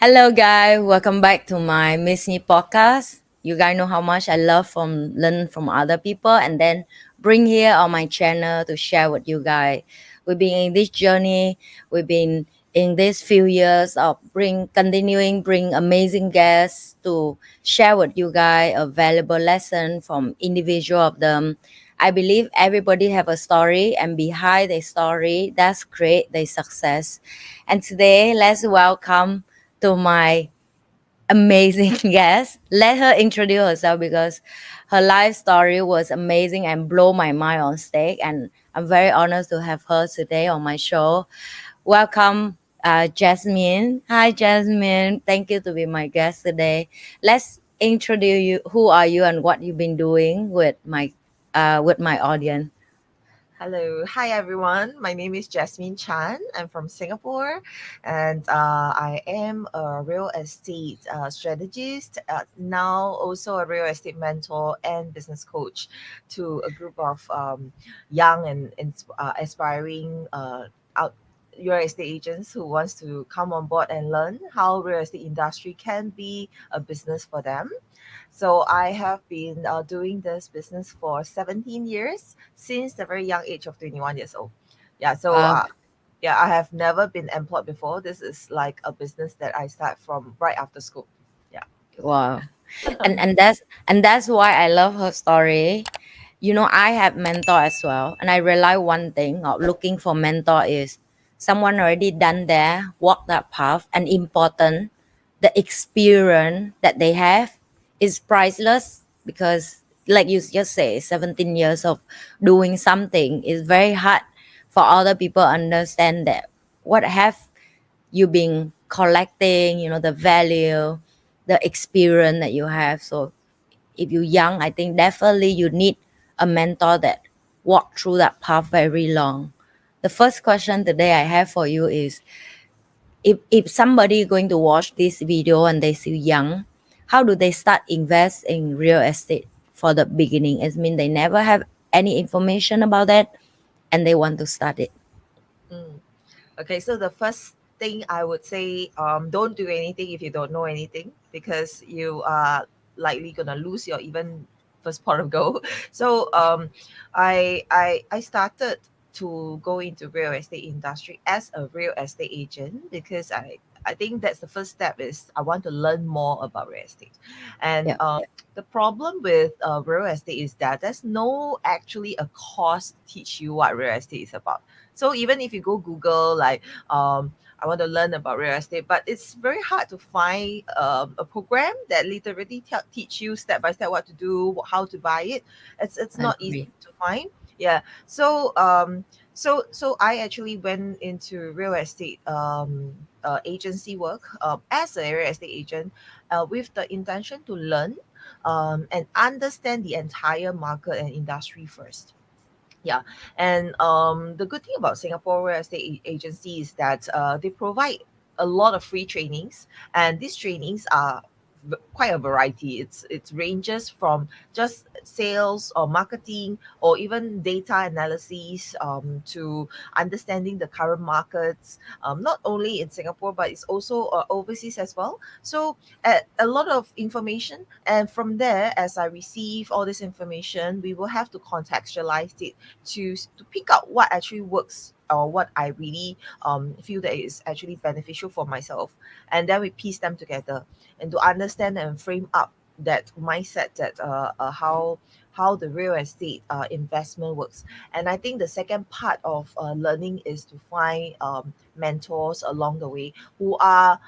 Hello, guys. Welcome back to my Ms Nhi Podcast. You guys know how much I love from learn from other people and then bring here on my channel to share with you guys. We've been in this journey. We've been in these few years of bring amazing guests to share with you guys a valuable lesson from individual of them. I believe everybody have a story, and behind the story, that's create their success. And today, let's welcome to my amazing guest. Let her introduce herself because her life story was amazing and blow my mind on stage. And I'm very honored to have her today on my show. Welcome, Jasmine. Hi, Jasmine. Thank you to be my guest today. Let's introduce you. Who are you and what you've been doing with my audience? Hello. Hi, everyone. My name is Jasmine Chan. I'm from Singapore and I am a real estate strategist, now also a real estate mentor and business coach to a group of young and aspiring out real estate agents who wants to come on board and learn how real estate industry can be a business for them. So I have been doing this business for 17 years since the very young age of 21 years old. Yeah, so Wow. yeah, I have never been employed before. This is like a business that I start from right after school. Yeah. Wow. And that's why I love her story. I have mentor as well, and I realize one thing of looking for mentor is someone already done there, walk that path, and important the experience that they have is priceless because like you just say 17 years of doing something is very hard for other people understand that what have you been collecting, the value, the experience that you have. So if you're young, I think definitely you need a mentor that walk through that path very long. The first question today I have for you is if somebody going to watch this video and they still young, how do they start invest in real estate for the beginning? It means they never have any information about that and they want to start it. Mm. Okay, so the first thing I would say, don't do anything if you don't know anything because you are likely gonna lose your even first pot of gold. So I started to go into real estate industry as a real estate agent because I think that's the first step is I want to learn more about real estate. And Yeah. the problem with real estate is that there's no actually a course to teach you what real estate is about. So even if you go Google, like, I want to learn about real estate, but it's very hard to find a program that literally teach you step by step what to do, how to buy it. It's not easy Agree. to find. Yeah. So so I actually went into real estate agency work as a real estate agent with the intention to learn and understand the entire market and industry first. Yeah, and the good thing about Singapore real estate agency is that they provide a lot of free trainings, and these trainings are quite a variety. It ranges from just sales or marketing or even data analysis to understanding the current markets, not only in Singapore but it's also overseas as well. So a lot of information, and from there, as I receive all this information, we will have to contextualize it to pick out what actually works or what I really feel that is actually beneficial for myself, and then we piece them together and to understand and frame up that mindset that how the real estate investment works. And I think the second part of learning is to find mentors along the way who are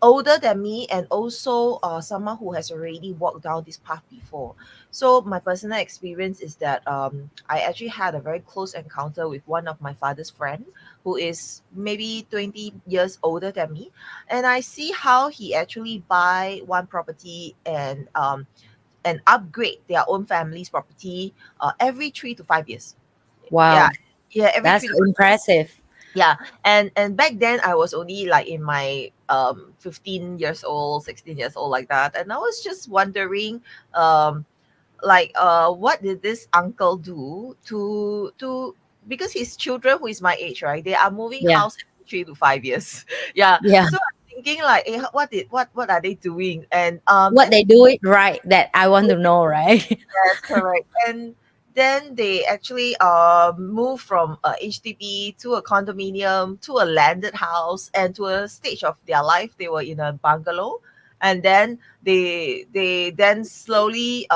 older than me and also someone who has already walked down this path before. So my personal experience is that I actually had a very close encounter with one of my father's friend who is maybe 20 years older than me, and I see how he actually buy one property and upgrade their own family's property every 3 to 5 years. Yeah, Wow. yeah, every That's 3 to 5 years. impressive. Yeah, and back then I was only like in my 15 years old, 16 years old, like that, and I was just wondering um like what did this uncle do to because his children who is my age, right, they are moving Yeah. house every 3 to 5 years. Yeah, Yeah. so thinking like, what are they doing? What And they do it right, that I want to know, right? yes, correct. And then they actually move from a HDB to a condominium to a landed house, and to a stage of their life they were in a bungalow, and then they then slowly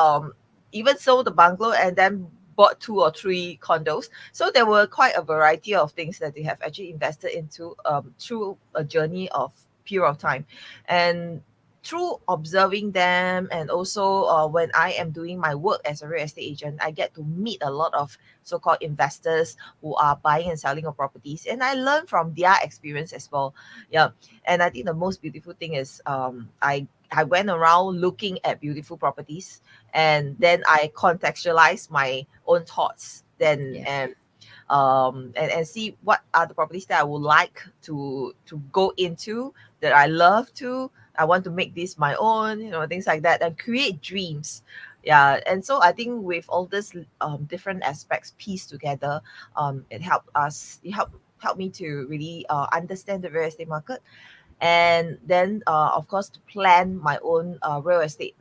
even sold the bungalow and then bought two or three condos. So there were quite a variety of things that they have actually invested into through a journey of period of time. And through observing them, and also when I am doing my work as a real estate agent, I get to meet a lot of so-called investors who are buying and selling of properties, and I learn from their experience as well. Yeah. And I think the most beautiful thing is I went around looking at beautiful properties, and then I contextualize my own thoughts then, Yeah. and see what are the properties that I would like to go into, that I love to. I want to make this my own, things like that, and create dreams. Yeah, and so I think with all this different aspects pieced together, it helped me to really understand the real estate market, and then of course to plan my own real estate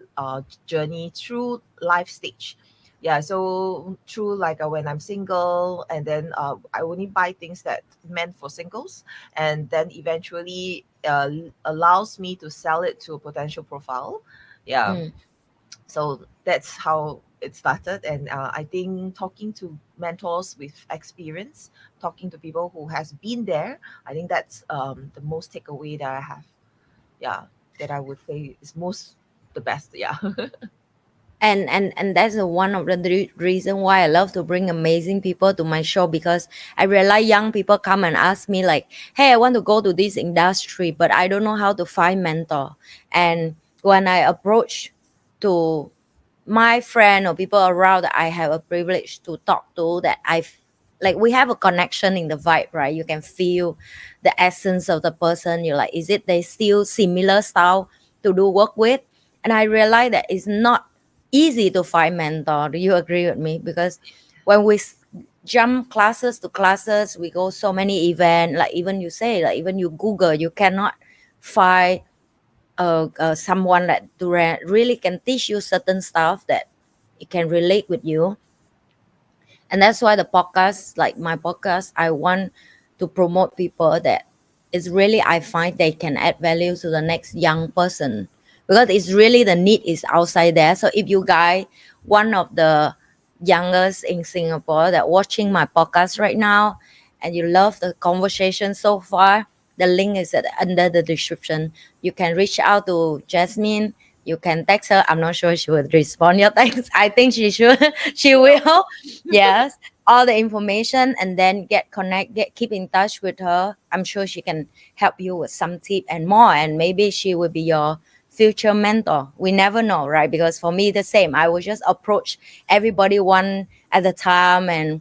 journey through life stage. Yeah, so through like when I'm single, and then I only buy things that meant for singles, and then eventually allows me to sell it to a potential profile. Yeah, Mm. so that's how it started. And I think talking to mentors with experience, talking to people who has been there, I think that's the most takeaway that I have. Yeah, that I would say is most the best. Yeah. And that's one of the reason why I love to bring amazing people to my show, because I realize young people come and ask me like, hey, I want to go to this industry, but I don't know how to find mentor. And when I approach to my friend or people around that I have a privilege to talk to, that like we have a connection in the vibe, right? You can feel the essence of the person. You're like, is it they still similar style to do work with? And I realize that it's not easy to find mentor. Do you agree with me? Because when we jump classes to classes, we go so many events, like even you say, like even you Google, you cannot find someone that really can teach you certain stuff that it can relate with you. And that's why the podcast, like my podcast, I want to promote people that it's really, I find they can add value to the next young person, because it's really the need is outside there. So if you guys, one of the youngest in Singapore that watching my podcast right now, and you love the conversation so far, the link is under the description. You can reach out to Jasmine. You can text her. I'm not sure she will respond your text. I think she should. She will. Yes, all the information, and then keep in touch with her. I'm sure she can help you with some tip and more, and maybe she will be your future mentor. We never know, right? Because for me the same, I will just approach everybody one at a time, and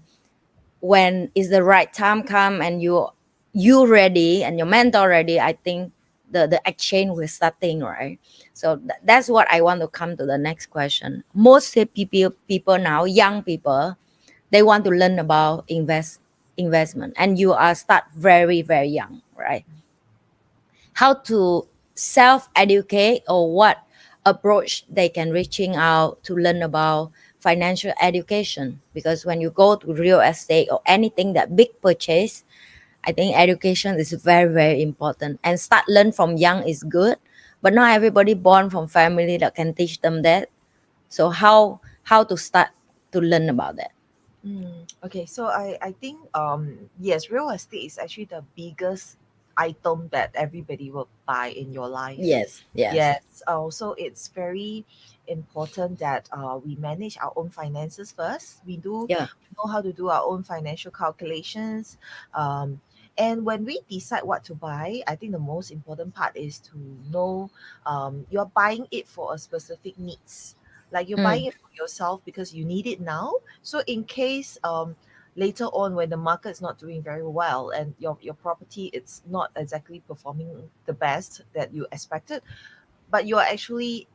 when is the right time come and you ready and your mentor ready, I think the exchange will starting, right? So that's what I want to come to the next question. Most people now, young people, they want to learn about investment, and you are start very very young, right? How to self educate, or what approach they can reaching out to learn about financial education? Because when you go to real estate or anything that big purchase, I think education is very very important, and start learn from young is good, but not everybody born from family that can teach them that. So how to start to learn about that? Okay, so I think yes, real estate is actually the biggest item that everybody will buy in your life. Yes, yes. Yes. Also, it's very important that we manage our own finances first. Yeah. We know how to do our own financial calculations. And when we decide what to buy, I think the most important part is to know you're buying it for a specific needs. Like you're buying Mm, it for yourself because you need it now. So in case later on when the market is not doing very well, and your property it's not exactly performing the best that you expected, but you're actually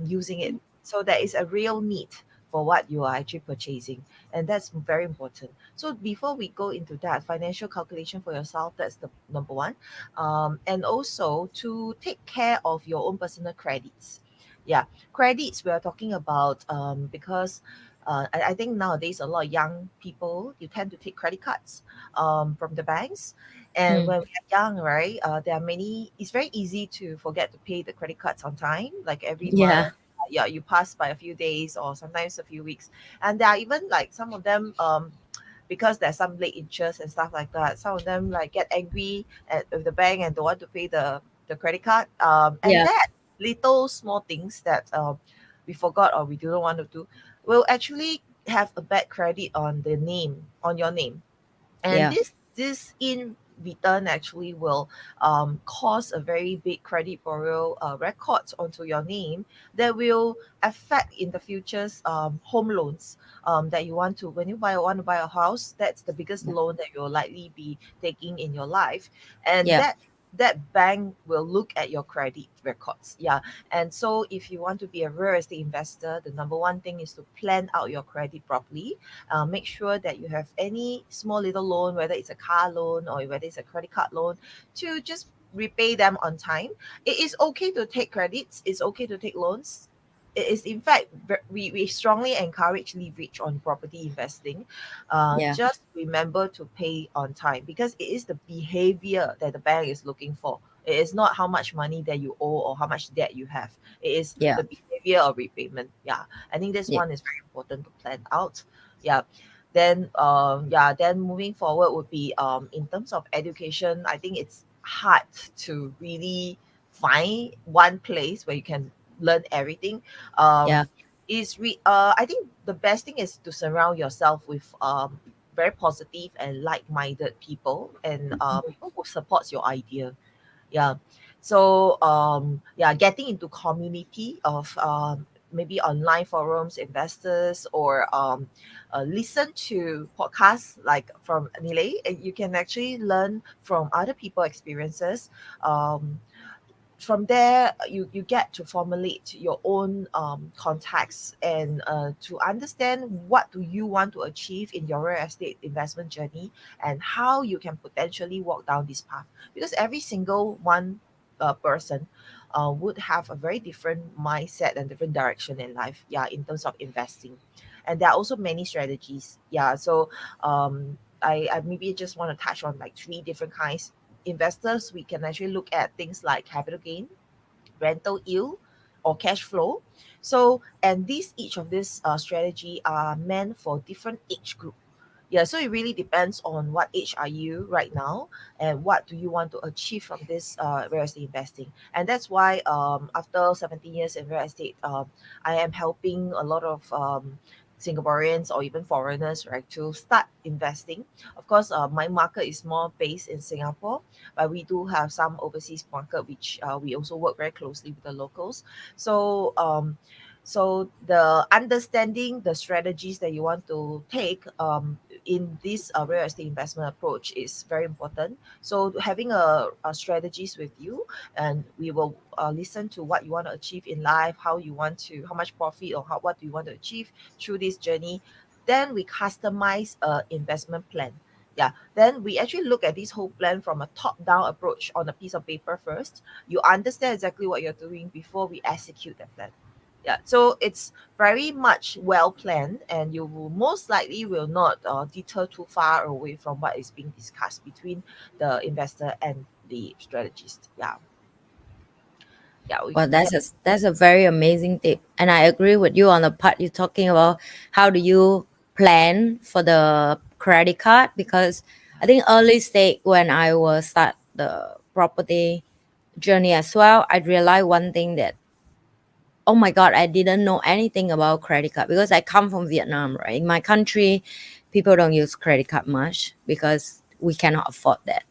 using it. So there is a real need for what you are actually purchasing, and that's very important. So before we go into that financial calculation for yourself, that's the number one. And also to take care of your own personal credits. Yeah, credits we are talking about, because I think nowadays a lot of young people, you tend to take credit cards from the banks. And Mm. when we are young, right, there are many, it's very easy to forget to pay the credit cards on time, like every Yeah. month. Yeah, you pass by a few days or sometimes a few weeks. And there are even like some of them, because there's some late interest and stuff like that, some of them like get angry at with the bank and don't want to pay the credit card. And Yeah. that little small things that we forgot or we didn't want to do will actually have a bad credit on the name, on your name. And Yeah. this in return actually will cause a very big credit bureau records onto your name that will affect in the futures home loans that you want to, when you want to buy a house, that's the biggest Yeah. loan that you'll likely be taking in your life. And Yeah. that bank will look at your credit records. Yeah. And so if you want to be a real estate investor, the number one thing is to plan out your credit properly. Make sure that you have any small little loan, whether it's a car loan or whether it's a credit card loan, to just repay them on time. It is okay to take credits, it's okay to take loans. It is, in fact, we strongly encourage leverage on property investing. Yeah. Just remember to pay on time, because it is the behavior that the bank is looking for. It is not how much money that you owe or how much debt you have. It is Yeah. the behavior of repayment. Yeah, I think this Yeah. one is very important to plan out. Yeah. Then then moving forward would be in terms of education, I think it's hard to really find one place where you can learn everything. Yeah. I think the best thing is to surround yourself with very positive and like-minded people, and people who supports your idea. Yeah. So getting into community of maybe online forums, investors, or listen to podcasts like from Nile. You can actually learn from other people experiences. From there, you get to formulate your own contacts, and to understand what do you want to achieve in your real estate investment journey, and how you can potentially walk down this path, because every single one person would have a very different mindset and different direction in life, yeah, in terms of investing. And there are also many strategies, yeah. So I maybe just want to touch on like three different kinds. Investors, we can actually look at things like capital gain, rental yield, or cash flow. So, and these each of these strategy are meant for different age group. Yeah, so it really depends on what age are you right now, and what do you want to achieve from this real estate investing. And that's why after 17 years in real estate, I am helping a lot of Singaporeans or even foreigners, right, to start investing. Of course, my market is more based in Singapore, but we do have some overseas market which we also work very closely with the locals. So so the understanding the strategies that you want to take in this real estate investment approach is very important. So having a strategies with you, and we will listen to what you want to achieve in life, how you want to, how much profit, or what do you want to achieve through this journey. Then we customize a investment plan. Yeah, then we actually look at this whole plan from a top down approach on a piece of paper first. You understand exactly what you're doing before we execute that plan. Yeah, so it's very much well planned, and you will most likely will not deter too far away from what is being discussed between the investor and the strategist. Yeah, yeah, Well, we can. that's a very amazing tip, and I agree with you on the part you're talking about. How do you plan for the credit card? Because I think early stage when I was start the property journey as well, I realized one thing that, oh my god, I didn't know anything about credit card because I come from Vietnam, right? In my country, people don't use credit card much because we cannot afford that.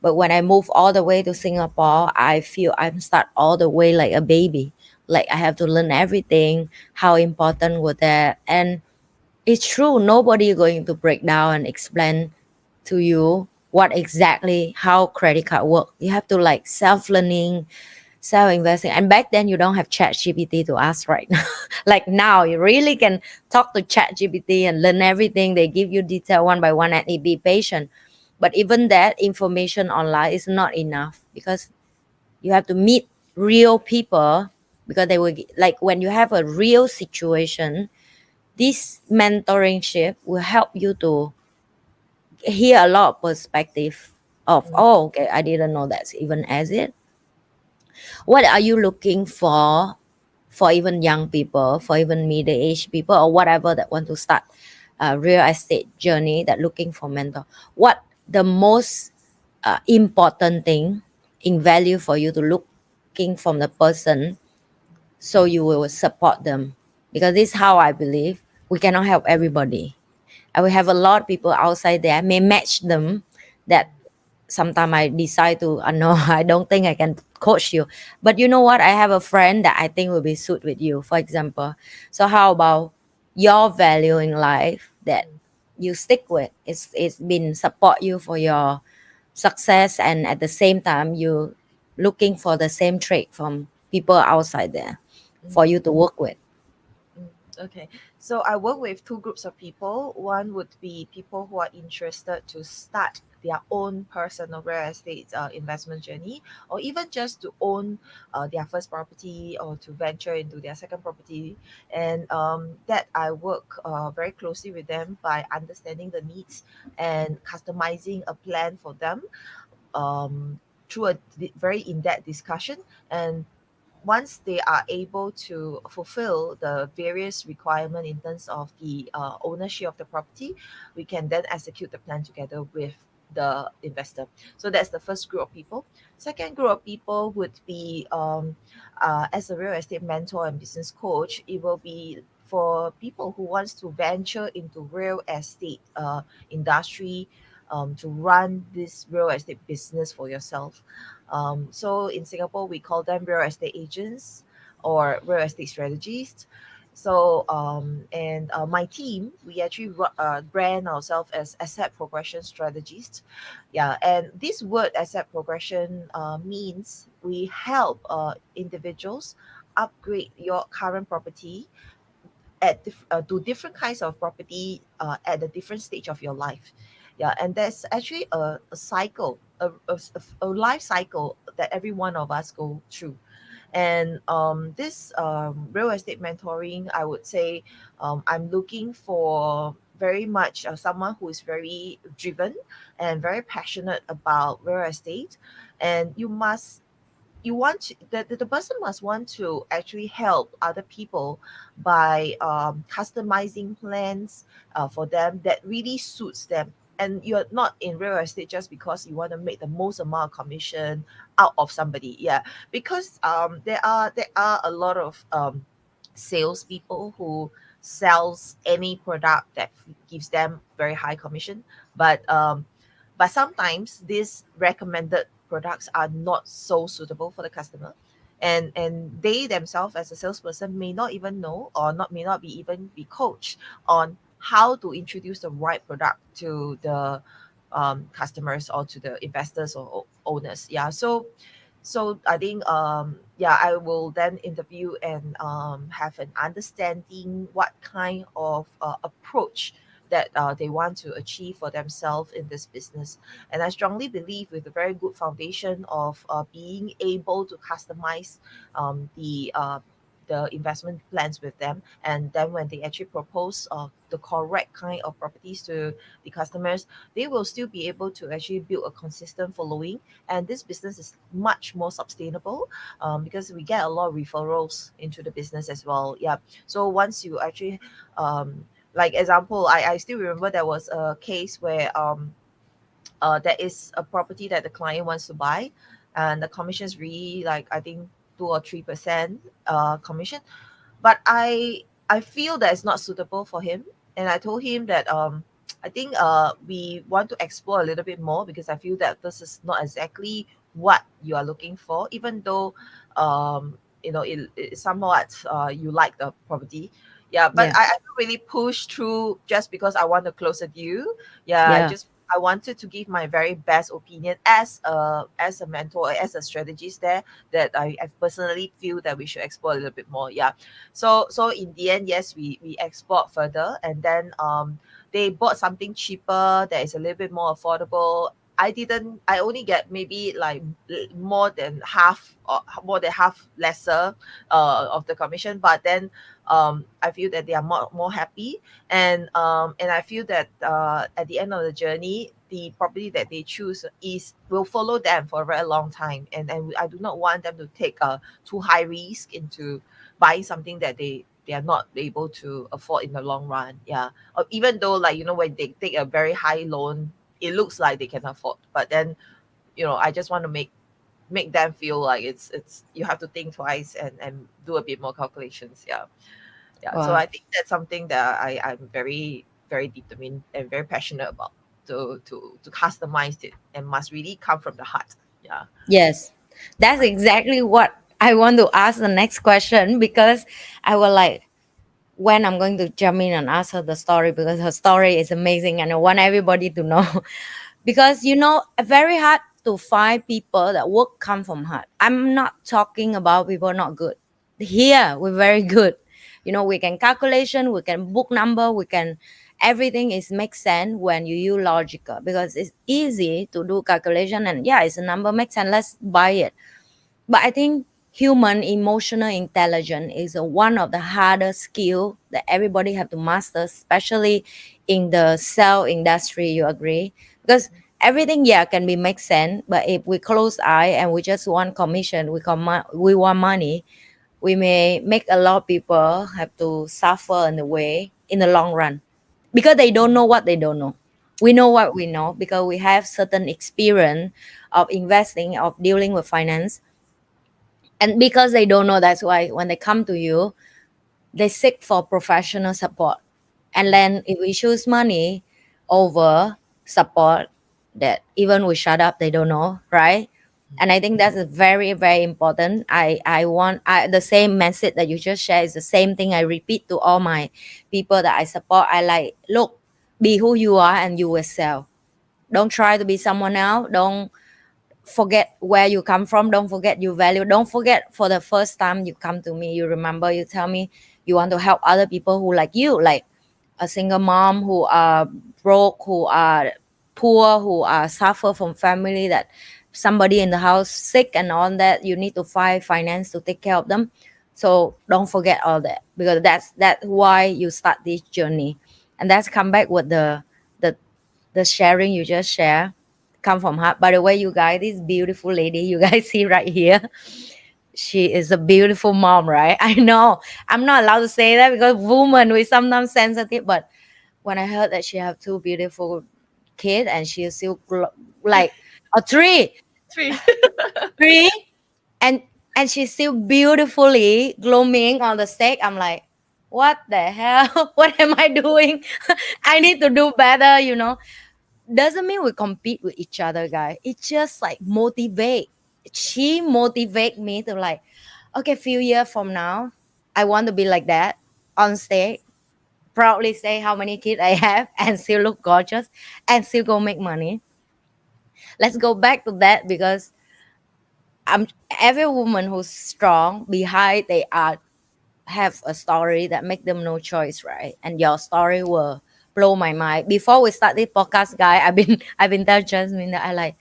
But when I move all the way to Singapore, I feel I'm start all the way like a baby. Like I have to learn everything, how important was that. And it's true, nobody going to break down and explain to you what exactly how credit card work. You have to like self learning, self-investing. And back then you don't have chat gpt to ask right now. Like now you really can talk to chat gpt and learn everything. They give you detail one by one, and it be patient. But even that information online is not enough, because you have to meet real people, because they will like when you have a real situation, this mentoringship will help you to hear a lot of perspective of, Mm, oh okay, I didn't know that's even as it. What are you looking for even young people, for even middle-aged people, or whatever that want to start a real estate journey, that looking for mentor? What the most important thing in value for you to looking from the person, so you will support them? Because this is how I believe we cannot help everybody. I will have a lot of people outside there may match them, that sometimes I decide to, no, I don't think I can coach you. But you know what? I have a friend that I think will be suit with you, for example. So how about your value in life that mm, you stick with? It's been support you for your success, and at the same time you looking for the same trait from people outside there mm. for you to work with. Mm, okay, so I work with two groups of people. One would be people who are interested to start their own personal real estate investment journey, or even just to own their first property, or to venture into their second property. And that I work very closely with them by understanding the needs and customizing a plan for them, um, through a very in-depth discussion. And once they are able to fulfill the various requirement in terms of the ownership of the property, we can then execute the plan together with the investor. So that's the first group of people. Second group of people would be, as a real estate mentor and business coach, it will be for people who wants to venture into real estate industry, to run this real estate business for yourself. So in Singapore, we call them real estate agents or real estate strategists. So and my team, we actually brand ourselves as asset progression strategists. Yeah, and this word asset progression means we help individuals upgrade your current property to different kinds of property at a different stage of your life. Yeah, and there's actually a cycle, a life cycle that every one of us go through. And this real estate mentoring, I would say, I'm looking for very much someone who is very driven and very passionate about real estate. And you want to, the person must want to actually help other people by customizing plans for them that really suits them. And you're not in real estate just because you want to make the most amount of commission out of somebody. Yeah, because there are a lot of salespeople who sells any product that gives them very high commission, but sometimes these recommended products are not so suitable for the customer, and they themselves as a salesperson may not even know, or not may not be even be coached on how to introduce the right product to the customers or to the investors or owners. Yeah, so I think yeah, I will then interview and have an understanding what kind of approach that they want to achieve for themselves in this business. And I strongly believe with a very good foundation of being able to customize the investment plans with them, and then when they actually propose the correct kind of properties to the customers, they will still be able to actually build a consistent following. And this business is much more sustainable, because we get a lot of referrals into the business as well. Yeah, so once you actually like example, I still remember there was a case where there is a property that the client wants to buy, and the commission is really like, I think, 2 or 3% commission. But I feel that it's not suitable for him, and I told him that I think we want to explore a little bit more, because I feel that this is not exactly what you are looking for, even though it somewhat you like the property. Yeah, but Yeah, I don't really push through just because I want to close a deal. Yeah, yeah, I wanted to give my very best opinion as a mentor, as a strategist there, that I personally feel that we should explore a little bit more. Yeah. So in the end, yes, we explored further, and then they bought something cheaper that is a little bit more affordable. I only get maybe like more than half, or more than half lesser of the commission, but then I feel that they are more happy, and I feel that at the end of the journey, the property that they choose is will follow them for a very long time, and I do not want them to take a too high risk into buying something that they are not able to afford in the long run. Yeah, or even though, like, when they take a very high loan, it looks like they can afford, but then I just want to make them feel like it's you have to think twice and do a bit more calculations. Yeah. Yeah, so Wow. I think that's something that I'm very, very determined and very passionate about, to customize it, and must really come from the heart. Yeah. Yes, that's exactly what I want to ask the next question, because I was like, when I'm going to jump in and ask her the story, because her story is amazing and I want everybody to know. Because very hard to find people that work come from heart. I'm not talking about people not good. Here we're very good. We can calculation, we can book number, we can, everything is makes sense when you use logical, because it's easy to do calculation, and yeah, it's a number makes sense, let's buy it. But I think human emotional intelligence is one of the hardest skill that everybody have to master, especially in the sell industry. You agree? Because everything, yeah, can be make sense, but if we close eye and we just want commission, we want money, we may make a lot of people have to suffer in the way in the long run, because they don't know what they don't know. We know what we know because we have certain experience of investing, of dealing with finance, and because they don't know, that's why when they come to you, they seek for professional support. And then if we choose money over support, that even we shut up, they don't know, right? And I think that's a very, very important. The same message that you just shared is the same thing I repeat to all my people that I support. I like, look, be who you are and you yourself. Don't try to be someone else. Don't forget where you come from. Don't forget your value. Don't forget, for the first time you come to me, you remember, you tell me you want to help other people who like you, like a single mom who are broke, who are poor, who are suffer from family that somebody in the house sick and all that. You need to find finance to take care of them. So don't forget all that, because that's why you start this journey. And that's come back with the the sharing you just share, come from heart. By the way, you guys, this beautiful lady you guys see right here, she is a beautiful mom, right? I know I'm not allowed to say that because women we sometimes sensitive, but when I heard that she have two beautiful kids and she is still like a Three. three, and she's still beautifully gloaming on the stage, I'm like, what the hell? What am I doing? I need to do better, doesn't mean we compete with each other, guys. It's just like motivate. She motivate me to like, okay, few years from now, I want to be like that on stage, proudly say how many kids I have and still look gorgeous and still go make money. Let's go back to that, because I'm every woman who's strong behind they are have a story that make them no choice, right? And your story will blow my mind. Before we start this podcast, guy, I've been telling Jasmine that I like,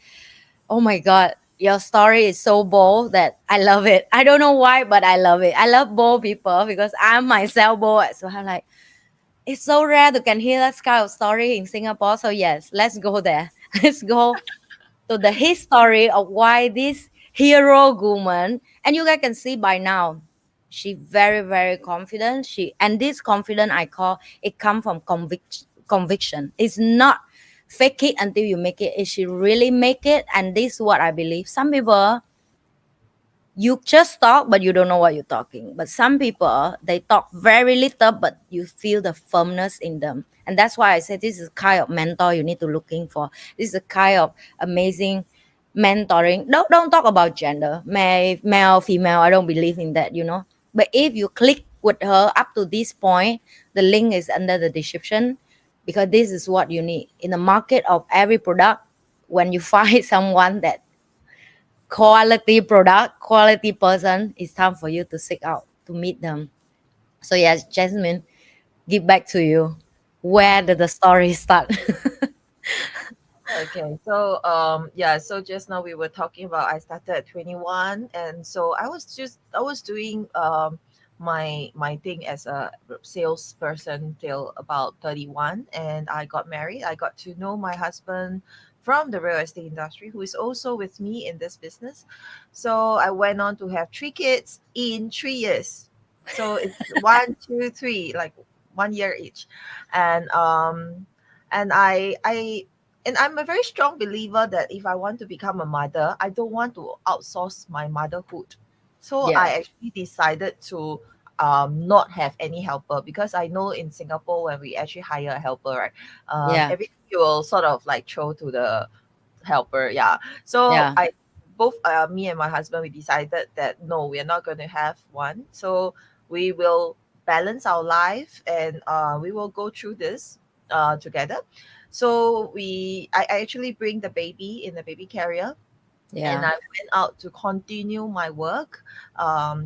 oh my God, your story is so bold that I love it. I don't know why, but I love it. I love bold people because I'm myself bold. So I'm like, it's so rare to can hear that kind of story in Singapore. So yes, let's go there. Let's go to the history of why this hero woman, and you guys can see by now, she very, very confident. And this confident I call it come from conviction. It's not fake it until you make it. If she really make it, and this is what I believe. Some people, you just talk but you don't know what you're talking, but some people they talk very little but you feel the firmness in them. And that's why I said this is kind of mentor you need to looking for. This is a kind of amazing mentoring. Don't talk about gender, male female, I don't believe in that, but if you click with her up to this point, the link is under the description, because this is what you need in the market of every product. When you find someone that quality product, quality person, it's time for you to seek out to meet them. So yes, Jasmine, give back to you. Where did the story start? Okay, so yeah, so just now we were talking about I started at 21, and so I was doing my thing as a salesperson till about 31, and I got married. I got to know my husband from the real estate industry, who is also with me in this business. So I went on to have three kids in 3 years. So it's one, two, three, like 1 year each, and and I'm a very strong believer that if I want to become a mother, I don't want to outsource my motherhood. So Yeah, I actually decided to not have any helper, because I know in Singapore when we actually hire a helper, right, yeah, everything you will sort of like throw to the helper. Yeah. So yeah, I both me and my husband, we decided that no, we are not going to have one. So we will balance our life, and we will go through this together. So I actually bring the baby in the baby carrier, and yeah. I went out to continue my work,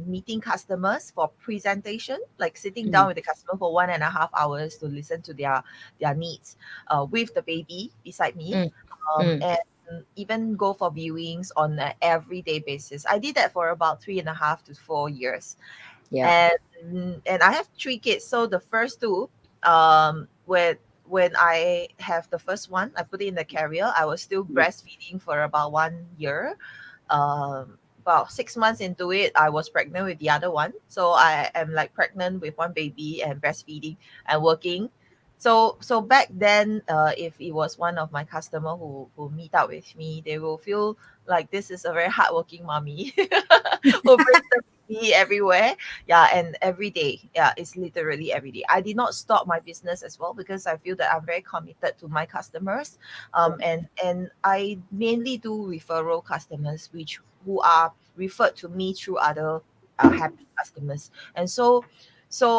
meeting customers for presentation, like sitting down Mm, with the customer for 1.5 hours to listen to their needs, with the baby beside me, mm, mm. and even go for viewings on an everyday basis. I did that for about 3.5 to 4 years, Yeah. and I have three kids. So the first two, um, when I have the first one, I put it in the carrier. I was still Mm. breastfeeding for about 1 year. About 6 months into it, I was pregnant with the other one. So I am like pregnant with one baby and breastfeeding and working. So back then, if it was one of my customer who meet up with me, they will feel like this is a very hardworking mommy who brings the baby everywhere. Yeah, and every day. Yeah, it's literally every day. I did not stop my business as well, because I feel that I'm very committed to my customers, and I mainly do referral customers, which who are referred to me through other happy customers. And so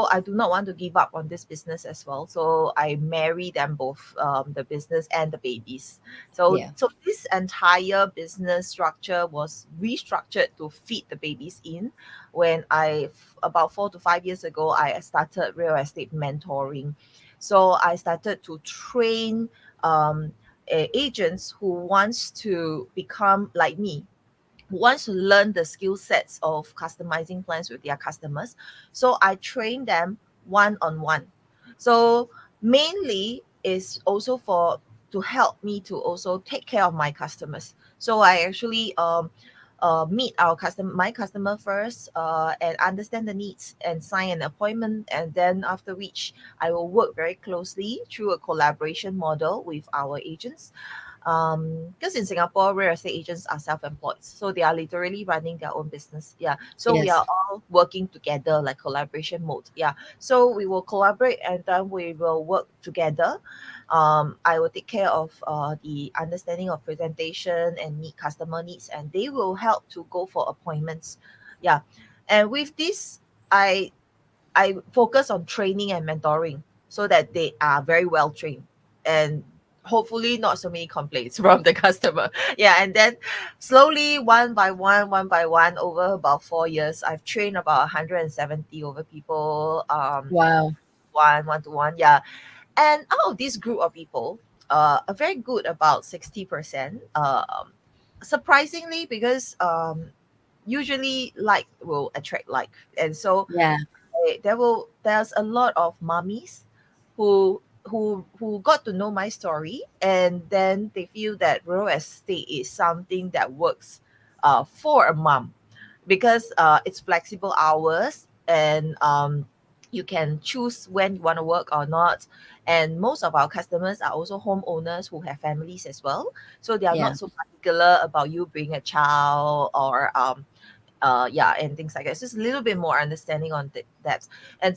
I do not want to give up on this business as well. So I marry them both, the business and the babies. Yeah. So this entire business structure was restructured to fit the babies in when about 4 to 5 years ago, I started real estate mentoring. So I started to train agents who wants to become like me, who wants to learn the skill sets of customizing plans with their customers. So I train them one on one. So mainly is also for to help me to also take care of my customers. So I actually meet my customer first, and understand the needs and sign an appointment, and then after which I will work very closely through a collaboration model with our agents, because in Singapore real estate agents are self-employed, so they are literally running their own business. Yeah, so we are Yes. all working together like collaboration mode. Yeah, so we will collaborate, and then we will work together. I will take care of the understanding of presentation and meet customer needs, and they will help to go for appointments. Yeah, and with this, I focus on training and mentoring so that they are very well trained, and hopefully not so many complaints from the customer. Yeah, and then slowly, one by one, over about 4 years, I've trained about 170 over people, Wow. one to one. Yeah, and out of this group of people, a very good about 60%. Surprisingly, because usually like will attract like, and so Yeah. there's a lot of mummies who got to know my story, and then they feel that real estate is something that works for a mom, because it's flexible hours, and you can choose when you want to work or not. And most of our customers are also homeowners who have families as well, so they are Yeah. not so particular about you bring a child, or yeah, and things like that. It's just a little bit more understanding on that. And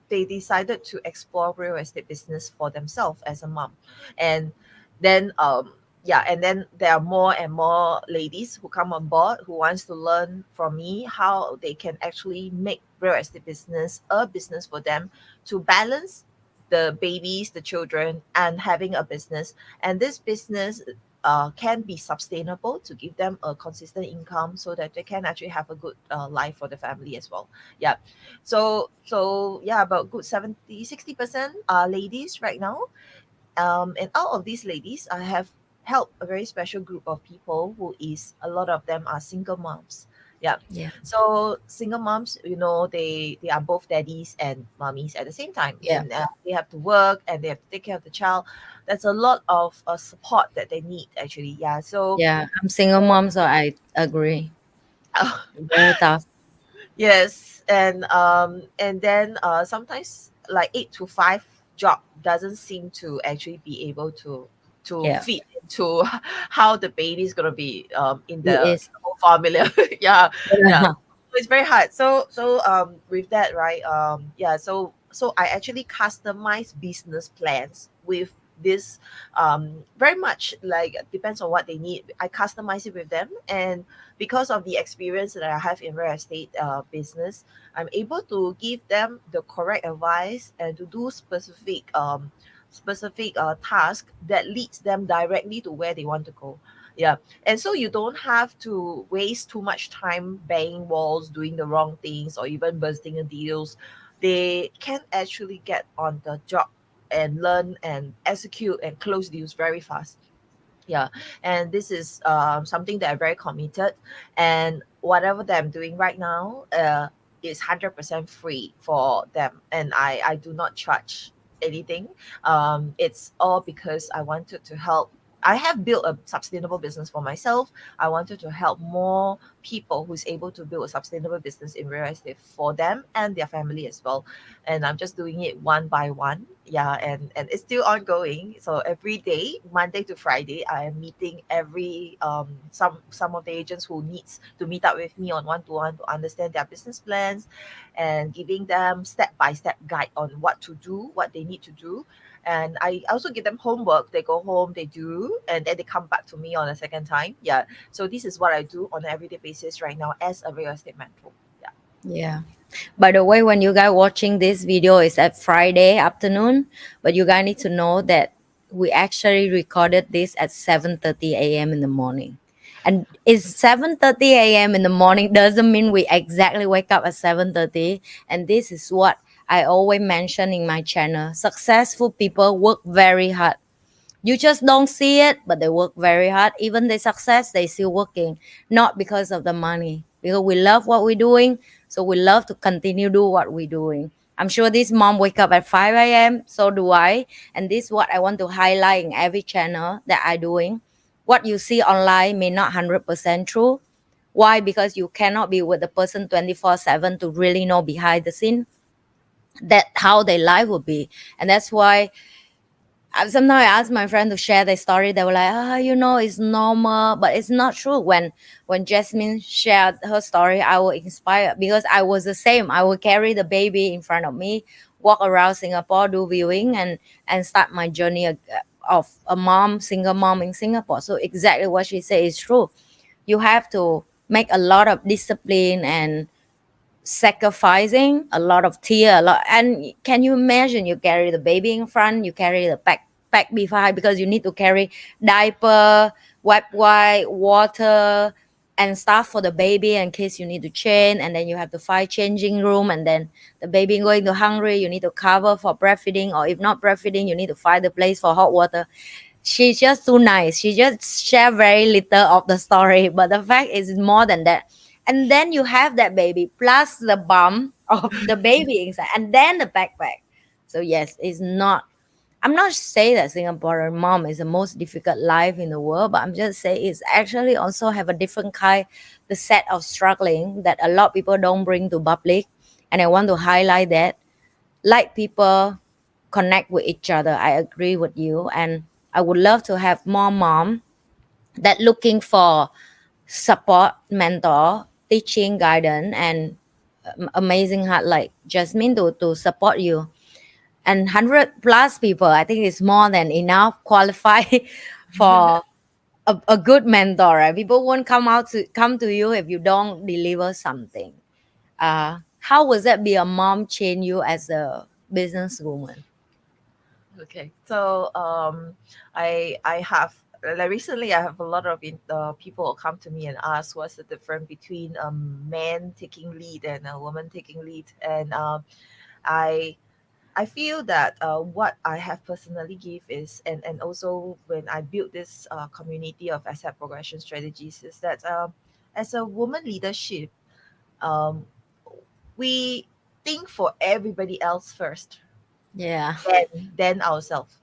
they decided to explore real estate business for themselves as a mom. And then yeah, and then there are more and more ladies who come on board who wants to learn from me how they can actually make real estate business a business for them, to balance the babies, the children, and having a business. And this business can be sustainable to give them a consistent income so that they can actually have a good life for the family as well. Yeah. So yeah, about good 70-60% are ladies right now. And out of these ladies, I have helped a very special group of people who is a lot of them are single moms. Yeah. Yeah. So single moms, they are both daddies and mommies at the same time, Yeah. and they have to work and they have to take care of the child. That's a lot of support that they need actually. Yeah. So Yeah. I'm single mom, so I agree. Very tough. yes, and then sometimes like 8 to 5 job doesn't seem to actually be able to Yeah. fit into how the baby's gonna be in It the is. whole formula. Yeah, yeah. Yeah. So it's very hard. So with that, right? Yeah. So I actually customize business plans with this very much like depends on what they need. I customize it with them, and because of the experience that I have in real estate business, I'm able to give them the correct advice and to do specific task that leads them directly to where they want to go. Yeah. And so you don't have to waste too much time banging walls, doing the wrong things, or even bursting the deals. They can actually get on the job and learn and execute and close deals very fast. Yeah. And this is something that I'm very committed, and whatever that I'm doing right now is 100% free for them, and I do not charge anything. It's all because I wanted to help. I have built a sustainable business for myself. I wanted to help more people who's able to build a sustainable business in real estate for them and their family as well. And I'm just doing it one by one. Yeah, and it's still ongoing. So every day, Monday to Friday, I am meeting every some of the agents who needs to meet up with me on one to one to understand their business plans, and giving them step by step guide on what to do, what they need to do. And I also give them homework. They go home, they do, and then they come back to me on a second time. Yeah. So this is what I do on an everyday basis right now as a real estate mentor. Yeah. Yeah. By the way, when you guys watching this video, it's at Friday afternoon, but you guys need to know that we actually recorded this at 7:30 a.m. in the morning. And it's 7:30 a.m. in the morning doesn't mean we exactly wake up at 7:30. And this is what I always mention in my channel. Successful people work very hard. You just don't see it, but they work very hard. Even the success, they still working, not because of the money. Because we love what we're doing, so we love to continue do what we're doing. I'm sure this mom wake up at 5 a.m. So do I, and this is what I want to highlight in every channel that I doing. What you see online may not 100% true. Why? Because you cannot be with the person 24/7 to really know behind the scene that how their life will be, and that's why sometimes I ask my friend to share their story. They were like, it's normal, but it's not true. When Jasmine shared her story, I was inspired because I was the same. I would carry the baby in front of me, walk around Singapore, do viewing, and start my journey of a mom, single mom in Singapore. So exactly what she said is true. You have to make a lot of discipline and sacrificing a lot of tear a lot. And can you imagine, you carry the baby in front, you carry the pack behind, because you need to carry diaper, wipe, water, and stuff for the baby in case you need to change, and then you have to find changing room, and then the baby going to hungry, you need to cover for breastfeeding, or if not breastfeeding, you need to find the place for hot water. She's just too nice. She just share very little of the story, but the fact is more than that. And then you have that baby plus the bum of the baby inside, and then the backpack. So yes, it's not. I'm not saying that Singaporean mom is the most difficult life in the world, but I'm just saying it's actually also have a different kind, the set of struggling that a lot of people don't bring to public, and I want to highlight that. Like people connect with each other. I agree with you, and I would love to have more mom that looking for support, mentor, teaching, guidance, and amazing heart like Jasmine to support you. And 100 plus people, I think it's more than enough qualify for a good mentor. Right? People won't come to you if you don't deliver something. How was that be a mom change you as a businesswoman? Okay. So I have like recently I have a lot of people come to me and ask what's the difference between a man taking lead and a woman taking lead, and I I feel that what I have personally give is, and also when I built this community of asset progression strategies, is that as a woman leadership, um, we think for everybody else first, Yeah. then ourselves.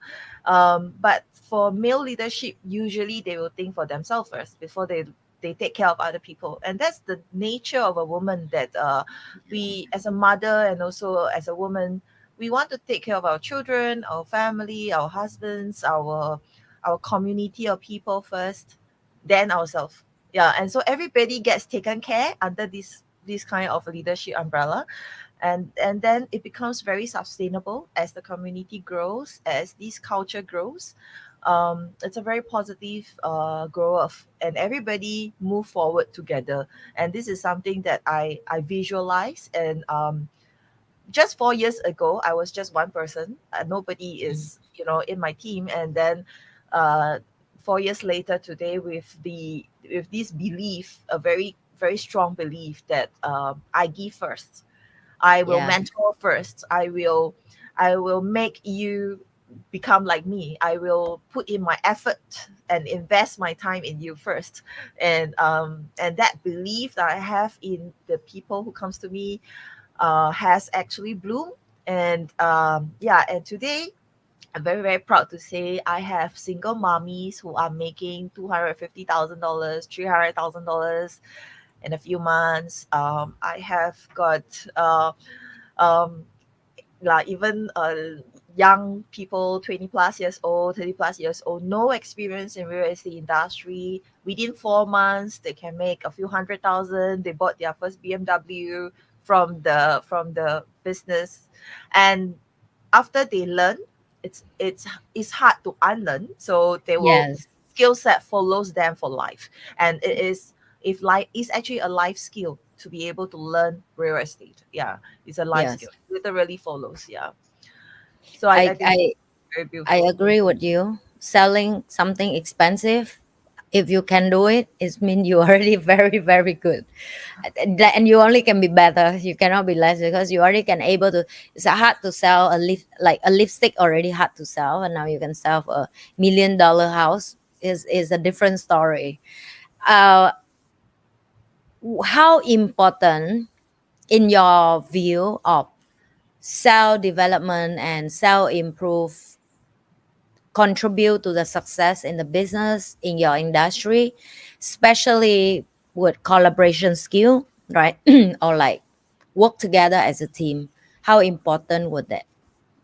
But for male leadership, usually they will think for themselves first before they take care of other people, and that's the nature of a woman. That we, as a mother and also as a woman, we want to take care of our children, our family, our husbands, our community of people first, then ourselves. Yeah, and so everybody gets taken care under this kind of leadership umbrella, and then it becomes very sustainable as the community grows, as this culture grows. It's a very positive growth, and everybody move forward together. And this is something that I visualize. And just 4 years ago, I was just one person. Nobody Mm. is, in my team. And then uh, 4 years later, today, with this belief, a very very strong belief that I give first, I will Yeah. mentor first. I will make you become like me. I will put in my effort and invest my time in you first. And that belief that I have in the people who comes to me has actually bloomed. And yeah, and today I'm very, very proud to say I have single mommies who are making $250,000, $300,000 in a few months. I have got um, like even young people, 20 plus years old, 30 plus years old, no experience in real estate industry. Within 4 months, they can make a few 100,000. They bought their first BMW from the business, and after they learn, it's hard to unlearn. So they will Yes. skill set follows them for life, and it is, if life is actually a life skill to be able to learn real estate. Yeah, it's a life Yes. skill. Literally follows. Yeah. So I I think I very I beautiful. agree with you. Selling something expensive, if you can do it, it means you're already very, very good. And you only can be better. You cannot be less because you already can able to. It's hard to sell a like a lipstick already hard to sell, and now you can sell $1 million house. Is a different story. Uh, how important in your view of self development and self improve contribute to the success in the business in your industry, especially with collaboration skill, right? Or like work together as a team. How important would that?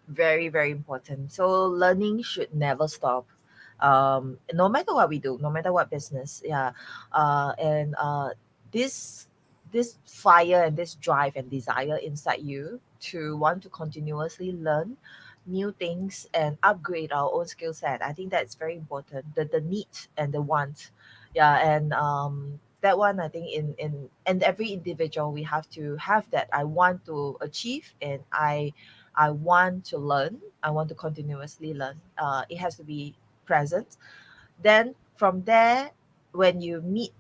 Very, very important. So learning should never stop. No matter what we do, no matter what business. Yeah. And this this fire and this drive and desire inside you to want to continuously learn new things and upgrade our own skill set. I think that's very important. The need and the want. Yeah. And that one, I think, in and every individual, we have to have that. I want to achieve, and I want to learn. I want to continuously learn. It has to be present. Then from there, when you meet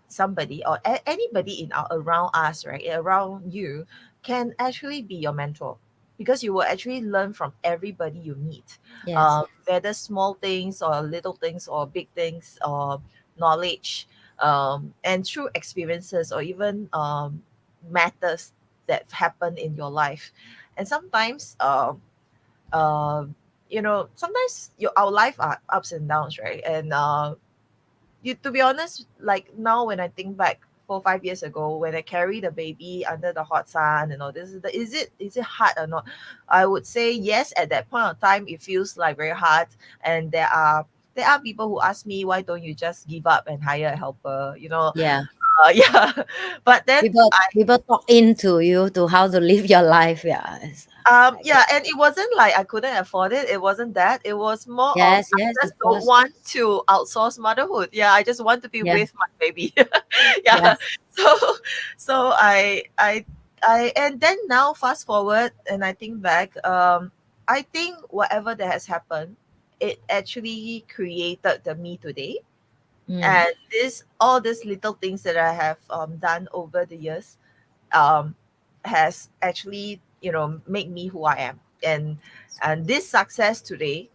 somebody or anybody in our around us, right, around you, can actually be your mentor, because you will actually learn from everybody you meet, Yes. whether small things or little things or big things or knowledge, and through experiences or even matters that happen in your life. And sometimes uh, sometimes our life are ups and downs, right? And you to be honest, like now when I think back 4 5 years ago, when I carried a baby under the hot sun and all this, is it hard or not? I would say yes. At that point of time, it feels like very hard. And there are people who ask me, why don't you just give up and hire a helper, Yeah. yeah. But then People talk into you to how to live your life. Yeah. I get. yeah, and it wasn't like I couldn't afford it. It wasn't that. It was more of Yes. I Yes. just Of don't course. want to outsource motherhood. Yeah, I just want to be Yeah. with my baby. Yeah. Yes. So so and then now fast forward and I think back. I think whatever that has happened, it actually created the me today. Mm. And this all these little things that I have done over the years um, has actually, you know, make me who I am. And this success today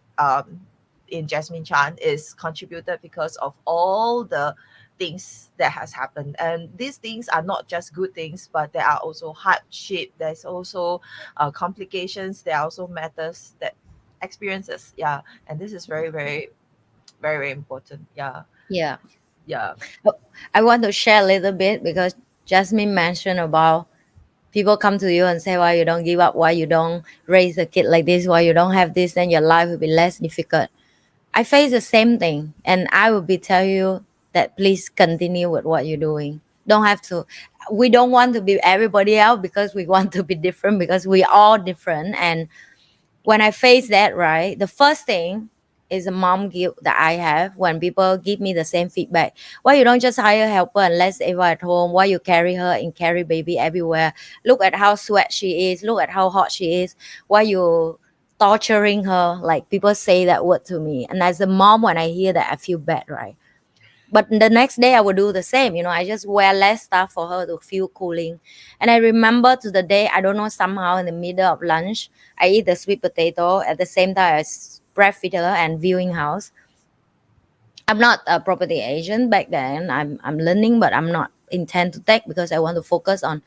in Jasmine Chan is contributed because of all the things that has happened. And these things are not just good things, but there are also hardship. There's also complications. There are also matters that experiences. Yeah, and this is very, very, very, very important. Yeah, Yeah. yeah. Oh, I want to share a little bit because Jasmine mentioned about people come to you and say why you don't give up, why you don't raise a kid like this, why you don't have this, then your life will be less difficult. I face the same thing, and I will be tell you that please continue with what you're doing. Don't have to. We don't want to be everybody else because we want to be different because we are different. And when I face that, right, the first thing is a mom guilt that I have when people give me the same feedback. Why you don't just hire a helper and let Eva at home? Why you carry her and carry baby everywhere? Look at how sweat she is. Look at how hot she is. Why you torturing her? Like people say that word to me. And as a mom, when I hear that, I feel bad, right? But the next day I would do the same. I just wear less stuff for her to feel cooling. And I remember to the day, I don't know, somehow in the middle of lunch, I eat the sweet potato at the same time as breastfeed her and viewing house. I'm not a property agent back then. I'm learning, but I'm not intend to take because I want to focus on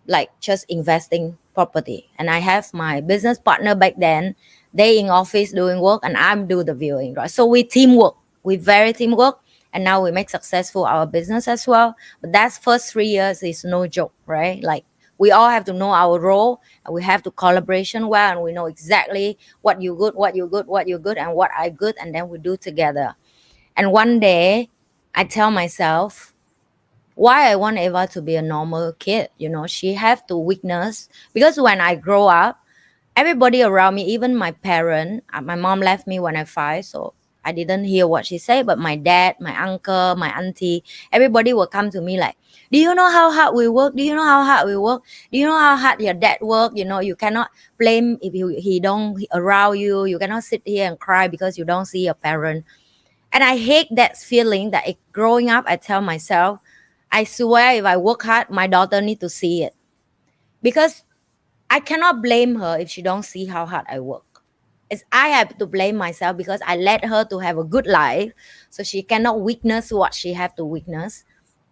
like just investing property. And I have my business partner back then. They in office doing work and I'm do the viewing, right? So we teamwork. We very teamwork, and now we make successful our business as well. But that's first 3 years is no joke, right? Like we all have to know our role and we have to collaboration well, and we know exactly what you good, what you good, what you good, and what I good, and then we do together. And one day I tell myself why I want Eva to be a normal kid. She have to witness because when I grow up, everybody around me, even my parent, my mom left me when I 5, so I didn't hear what she said. But my dad, my uncle, my auntie, everybody will come to me like, "Do you know how hard we work? Do you know how hard we work? Do you know how hard your dad work? You cannot blame if he don't around you. You cannot sit here and cry because you don't see your parent." And I hate that feeling that growing up, I tell myself, I swear if I work hard, my daughter need to see it. Because I cannot blame her if she don't see how hard I work. It's I have to blame myself because I let her to have a good life, so she cannot witness what she have to witness.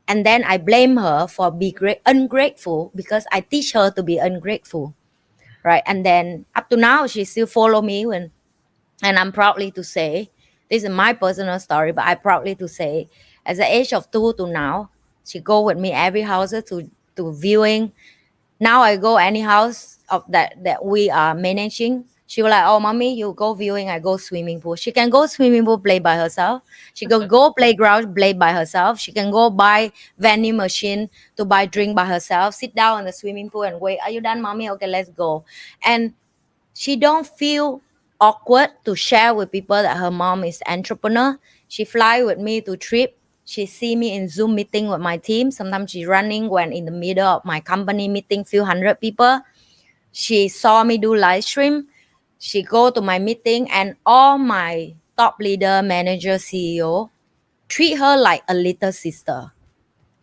And then I blame her for being ungrateful because I teach her to be ungrateful, right? And then up to now, she still follow me and I'm proudly to say, this is my personal story, but I proudly to say, at the age of 2 to now, she go with me every house to viewing. Now I go any house of that we are managing. She will like, oh mommy, you go viewing, I go swimming pool. She can go swimming pool play by herself. She can go playground play by herself. She can go buy vending machine to buy drink by herself. Sit down in the swimming pool and wait. Are you done, mommy? Okay, let's go. And she don't feel awkward to share with people that her mom is entrepreneur. She fly with me to trip. She see me in Zoom meeting with my team. Sometimes she's running when in the middle of my company meeting, few hundred people. She saw me do live stream. She go to my meeting and all my top leader, manager, CEO treat her like a little sister.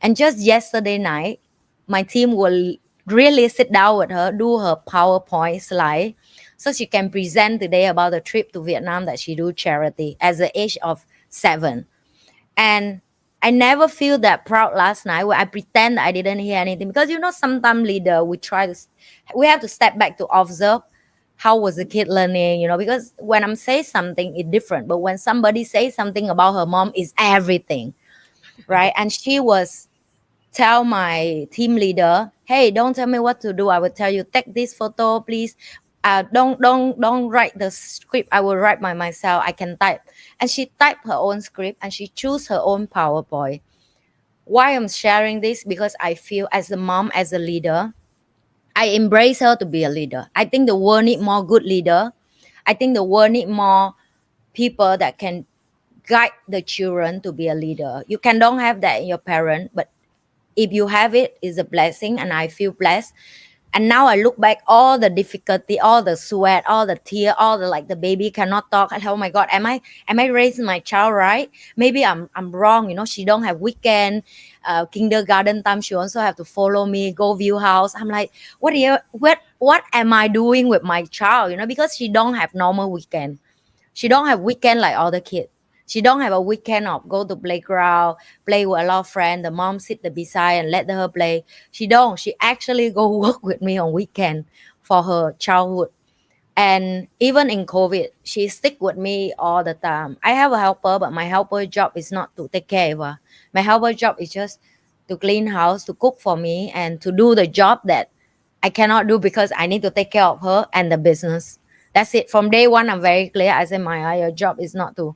And just yesterday night, my team will really sit down with her, do her PowerPoint slide, so she can present today about the trip to Vietnam that she do charity at the age of 7. And I never feel that proud last night where I pretend I didn't hear anything because sometimes leader we have to step back to observe how was the kid learning, because when I'm say something it's different, but when somebody says something about her mom it's everything, right? And she was tell my team leader, hey, don't tell me what to do, I will tell you take this photo please. Don't write the script, I will write by myself, I can type. And she typed her own script and she chose her own PowerPoint. Why I'm sharing this? Because I feel as a mom, as a leader, I embrace her to be a leader. I think the world need more good leader. I think the world need more people that can guide the children to be a leader. You can don't have that in your parent, but if you have it, is a blessing, and I feel blessed. And now I look back, all the difficulty, all the sweat, all the tear, all the like the baby cannot talk. And oh my God, am I raising my child right? Maybe I'm wrong. She don't have weekend, kindergarten time. She also have to follow me, go view house. I'm like, what am I doing with my child? Because she don't have normal weekend. She don't have weekend like other kids. She don't have a weekend of go to playground, play with a lot of friends. The mom sit the beside and let her play. She don't. She actually go work with me on weekend for her childhood. And even in COVID, she stick with me all the time. I have a helper, but my helper job is not to take care of her. My helper job is just to clean house, to cook for me, and to do the job that I cannot do because I need to take care of her and the business. That's it. From day one, I'm very clear. I said, Maya, your job is not to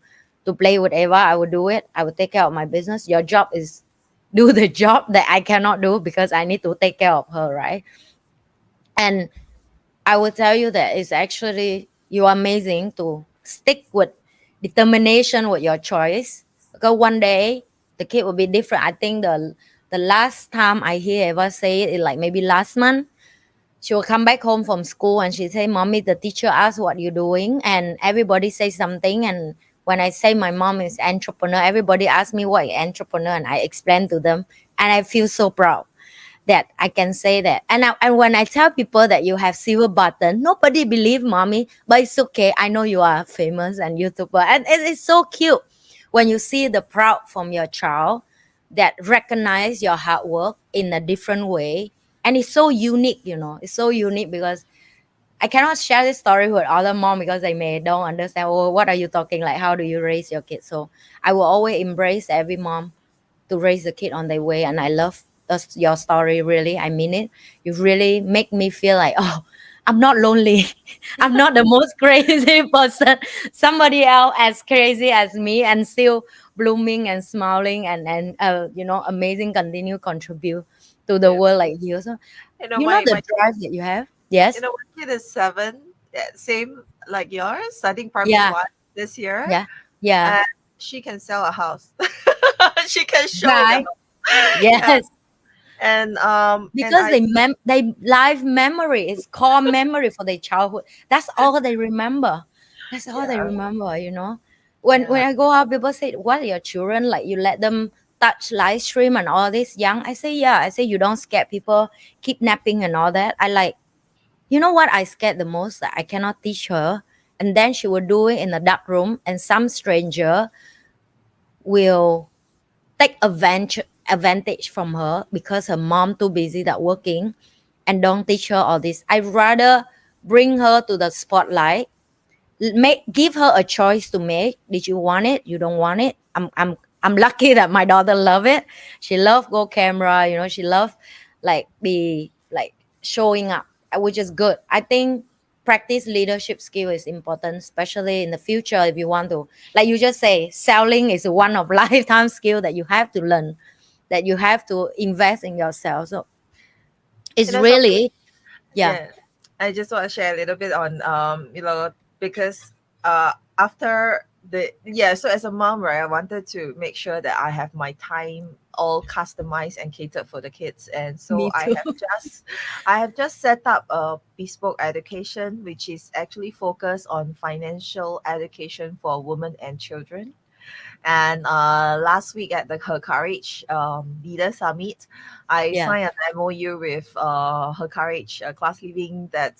play with Eva. I will do it. I will take care of my business. Your job is do the job that I cannot do because I need to take care of her, right? And I will tell you that it's actually you are amazing to stick with determination with your choice. Because one day the kid will be different. I think the last time I hear Eva say it is like maybe last month. She will come back home from school and she say, Mommy, the teacher asked what you're doing, and everybody say something. And when I say my mom is entrepreneur, everybody ask me what is entrepreneur, and I explain to them, and I feel so proud that I can say that. And when I tell people that you have silver button, nobody believe mommy, but it's okay. I know you are famous and YouTuber, and it is so cute when you see the proud from your child that recognize your hard work in a different way. And it's so unique, It's so unique because I cannot share this story with other mom because they may don't understand. Oh, what are you talking? Like, how do you raise your kids? So I will always embrace every mom to raise the kid on their way. And I love your story, really. I mean it. You really make me feel like, oh, I'm not lonely. I'm not the most crazy person. Somebody else as crazy as me and still blooming and smiling and amazing, continue contribute to the Yeah. world like you. So the My drive that you have. you Yes. know my kid is 7, same like yours, studying primary Yeah. one this year, Yeah. Yeah. and she can sell a house. She can show the Right. house. Yeah. Yes. And Because I they life memory is core memory for their childhood. That's all they remember. That's all they yeah, remember. When yeah. I go out, people say, what, your children, like you let them touch live stream and all this young? I say, yeah. I say, you don't scare people kidnapping and all that. I like, what I scared the most, that I cannot teach her, and then she will do it in a dark room and some stranger will take advantage from her because her mom too busy that working and don't teach her all this. I'd rather bring her to the spotlight, give her a choice to make. Did you want it? You don't want it? I'm lucky that my daughter love it. She love go camera, she love like be like showing up, which is good. I think practice leadership skill is important, especially in the future if you want to, like you just say, selling is one of lifetime skill that you have to learn, that you have to invest in yourself. So it's Something. really, yeah, Yeah, I just want to share a little bit on because after so as a mom, right, I wanted to make sure that I have my time all customized and catered for the kids, and so me too. I have just set up a bespoke education which is actually focused on financial education for women and children. And last week at the Her Courage Leader Summit, I Yeah, signed an MOU with Her Courage Class Living that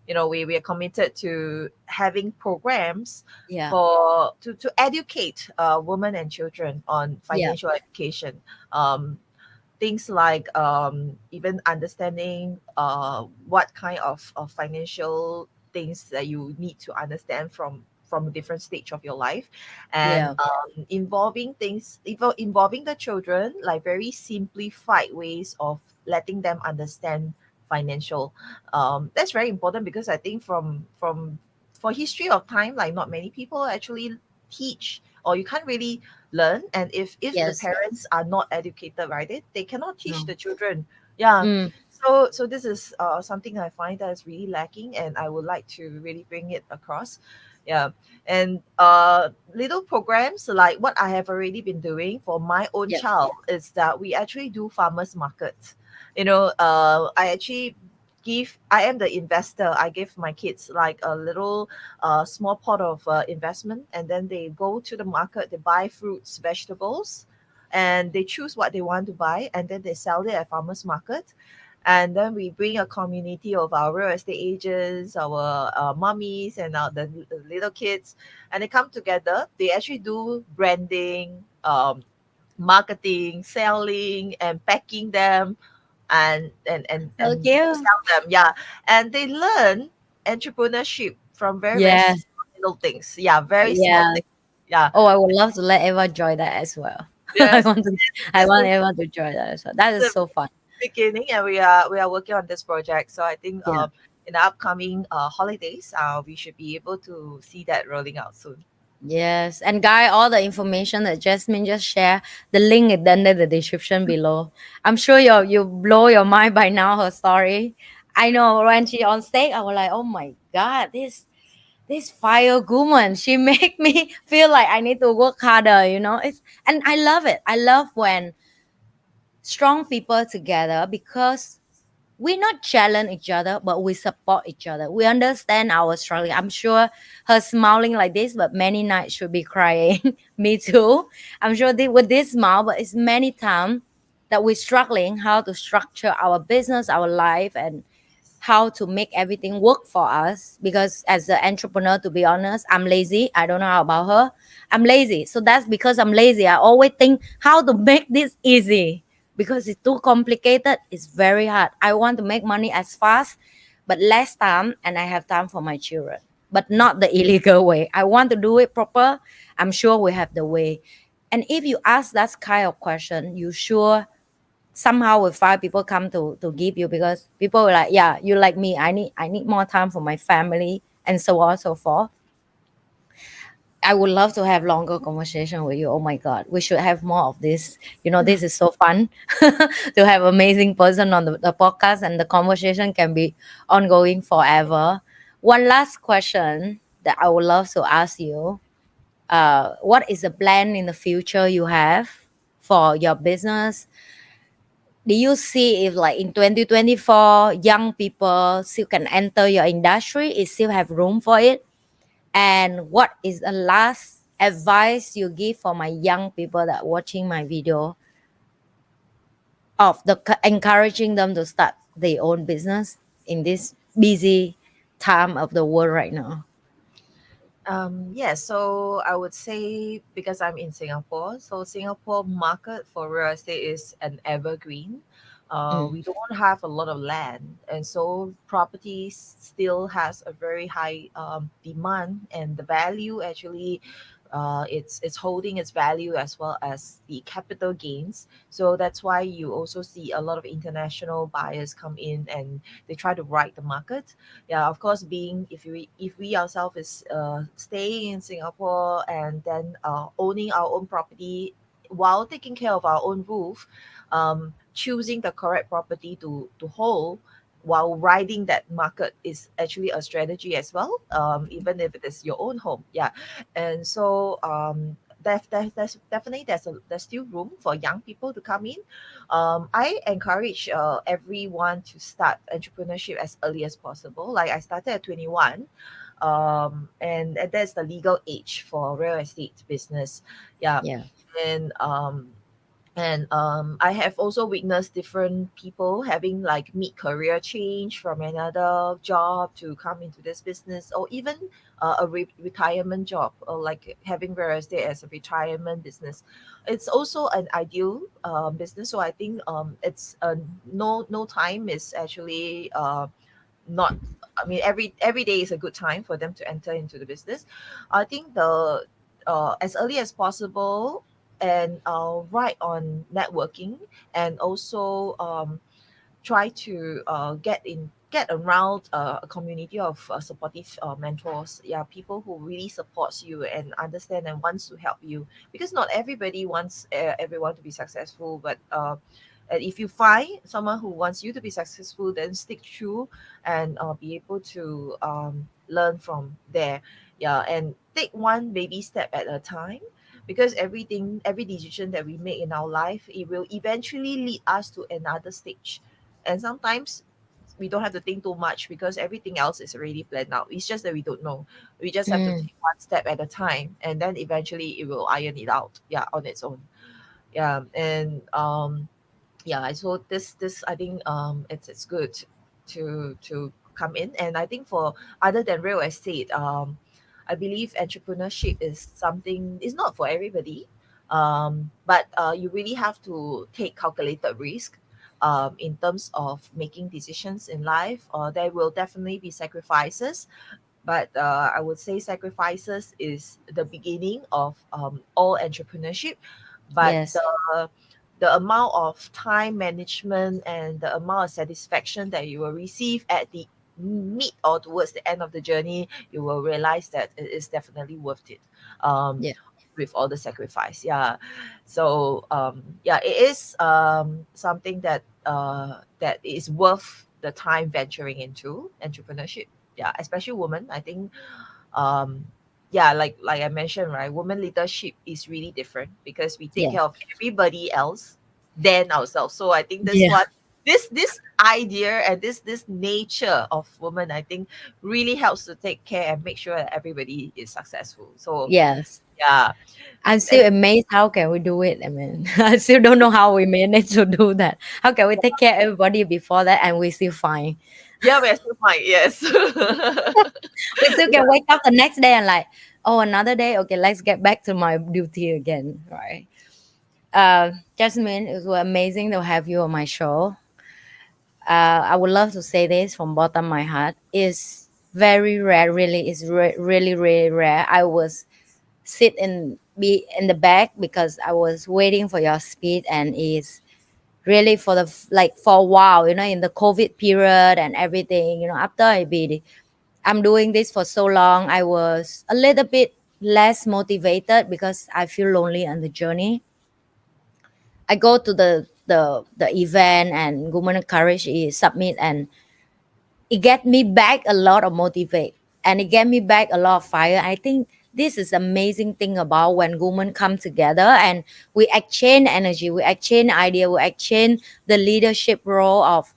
we are committed to having programs yeah, for to educate women and children on yeah, financial education. Things like even understanding what kind of financial things that you need to understand from a different stage of your life, and yeah, involving the children, like very simplified ways of letting them understand financial. That's very important because I think from for history of time, like not many people actually teach, or you can't really learn. And if the yes, parents are not educated, right, they cannot teach no, the children. Yeah. mm, So this is something I find that is really lacking, and I would like to really bring it across. Yeah. And little programs like what I have already been doing for my own yeah, child is that we actually do farmers markets. I actually give, I am the investor. I give my kids like a little small pot of investment, and then they go to the market, they buy fruits, vegetables, and they choose what they want to buy, and then they sell it at farmers market. And then we bring a community of our real estate agents, our mummies, and the little kids, and they come together. They actually do branding, marketing, selling, and packing them, So and cute. sell them. Yeah, and they learn entrepreneurship from very very Yeah, small little things. Yeah, very small yeah. things. Yeah. Oh, I would love to let Eva join that as well. I Yes, want to. I that's want the, Eva to join that as well. That is the so fun. beginning, and we are working on this project. So I think Yeah. in the upcoming holidays, we should be able to see that rolling out soon. Yes, and Guy, all the information that Jasmine just shared, the link is under the description below. I'm sure you blow your mind by now. Her story. I know when she on stage, I was like, oh my god, this fire woman. She make me feel like I need to work harder. It's and I love it. I love when strong people together because we not challenge each other, but we support each other. We understand our struggle. I'm sure her smiling like this, but many nights should be crying. Me too. I'm sure with this smile, but it's many times that we're struggling how to structure our business, our life, and how to make everything work for us. Because as an entrepreneur, to be honest, I'm lazy. I don't know how about her. I'm lazy. So that's because I'm lazy. I always think how to make this easy because it's too complicated. It's very hard. I want to make money as fast, but less time, and I have time for my children. But not the illegal way. I want to do it proper. I'm sure we have the way. And if you ask that kind of question, you sure somehow with five people come to give you because people were like, yeah, you like me. I need more time for my family and so on and so forth. I would love to have longer conversation with you. Oh my God, we should have more of this. This is so fun to have amazing person on the podcast, and the conversation can be ongoing forever. One last question that I would love to ask you: what is the plan in the future you have for your business? Do you see if like in 2024 young people still can enter your industry? It still have room for it? And what is the last advice you give for my young people that watching my video of encouraging them to start their own business in this busy time of the world right now? Yeah, so I would say because I'm in Singapore, so Singapore market for real estate is an evergreen. Mm, We don't have a lot of land, and so property still has a very high demand, and the value actually, it's holding its value as well as the capital gains. So that's why you also see a lot of international buyers come in and they try to ride the market. Yeah, of course, being if we ourselves is staying in Singapore and then owning our own property while taking care of our own roof, choosing the correct property to hold while riding that market is actually a strategy as well, even if it is your own home. Yeah. And so there's definitely there's still room for young people to come in. I encourage everyone to start entrepreneurship as early as possible. Like I started at 21, and that's the legal age for real estate business. Yeah, yeah, and I have also witnessed different people having like mid career change from another job to come into this business, or even a retirement job, or like having real estate as a retirement business. It's also an ideal business. So I think it's no time is actually not. I mean, every day is a good time for them to enter into the business. I think the as early as possible, and right on networking, and also try to get around a community of supportive mentors. Yeah, people who really supports you and understand and wants to help you, because not everybody wants everyone to be successful, but and if you find someone who wants you to be successful, then stick true and be able to learn from there. Yeah, and take one baby step at a time, because every decision that we make in our life, it will eventually lead us to another stage. And sometimes we don't have to think too much because everything else is already planned out. It's just that we don't know. We just have to Mm. take one step at a time, and then eventually it will iron it out, yeah, on its own. Yeah. And yeah, so this I think it's good to come in. And I think for other than real estate, I believe entrepreneurship is something, it's not for everybody. But you really have to take calculated risk in terms of making decisions in life. There will definitely be sacrifices, but I would say sacrifices is the beginning of all entrepreneurship. But Yes. the amount of time management and the amount of satisfaction that you will receive at the mid or towards the end of the journey, you will realize that it is definitely worth it. um, Yeah. with all the sacrifice, yeah. So yeah, it is something that that is worth the time venturing into entrepreneurship. Yeah, especially women, I think. um yeah, like I mentioned, right, women leadership is really different because we take care Yes. of everybody else than ourselves. So I think this Yeah. what this idea and this nature of women, I think, really helps to take care and make sure that everybody is successful. So Yes. yeah. I'm And still amazed how can we do it. I mean, I still don't know how we manage to do that. How can we take care of everybody before that and we still fine? yeah, we're still fine, yes. We still can wake up the next day and like, oh, another day. Okay, let's get back to my duty again. Right. Jasmine, it was amazing to have you on my show. I would love to say this from bottom of my heart. It's very rare, really. It's really, really rare. I was sit in be in the back because I was waiting for your speed, and it's really for the like for a while, in the COVID period and everything. After I'm doing this for so long, I was a little bit less motivated because I feel lonely on the journey. I go to the event and Women Courage is submit, and it get me back a lot of motivate, and it get me back a lot of fire. I think this is amazing thing about when women come together and we exchange energy, we exchange idea, we exchange the leadership role of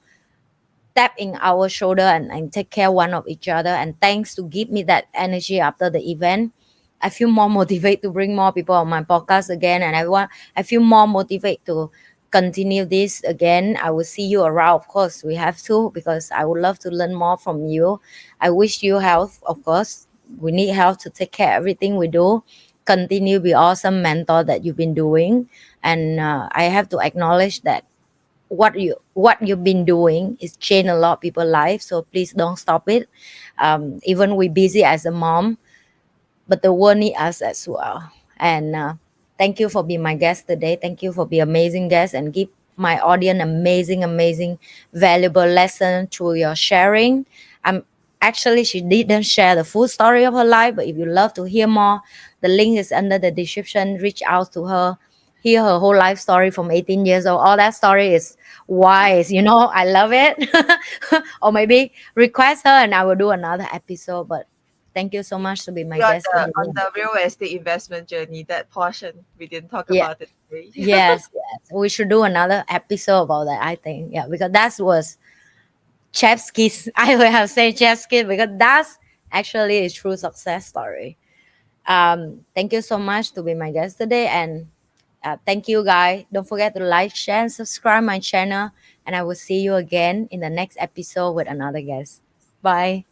tap in our shoulder and take care one of each other. And thanks to give me that energy after the event, I feel more motivated to bring more people on my podcast again. And I feel more motivated to continue this again. I will see you around. Of course, we have to, because I would love to learn more from you. I wish you health, of course. We need health to take care of everything we do. Continue be awesome mentor that you've been doing. And I have to acknowledge that what you've been doing is change a lot of people's life, so please don't stop it. Even we busy as a mom, but the world need us as well. And thank you for being my guest today. Thank you for being amazing guest and give my audience amazing valuable lesson through your sharing. Actually, she didn't share the full story of her life, but if you love to hear more, the link is under the description. Reach out to her, hear her whole life story from 18 years old. All that story is wise, I love it. Or maybe request her and I will do another episode. But thank you so much to be my we on guest the today. on the real estate investment journey, that portion we didn't talk Yeah, about it today. yes. We should do another episode about that, I think. Yeah, because that was chef's kiss. I will have said chef's kiss because that's actually a true success story. Thank you so much to be my guest today. And thank you, guys. Don't forget to like, share, and subscribe my channel. And I will see you again in the next episode with another guest. Bye.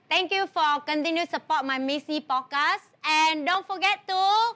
Thank you for continue support my Ms Nhi Podcast. And don't forget to